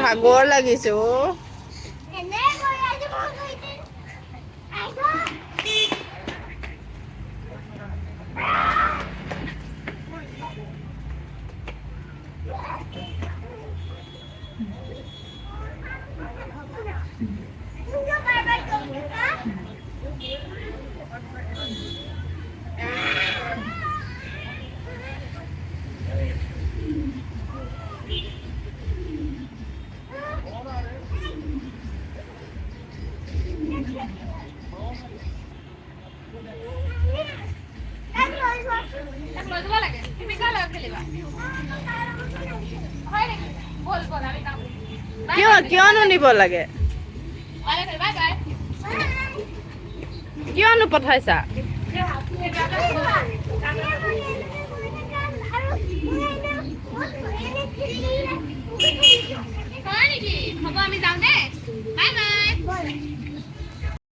ভাগৰ লাগিছে অ। কিয়নো নিব লাগে? কিয়নো পঠাইছা? হ'ব আমি যাওঁ দেই।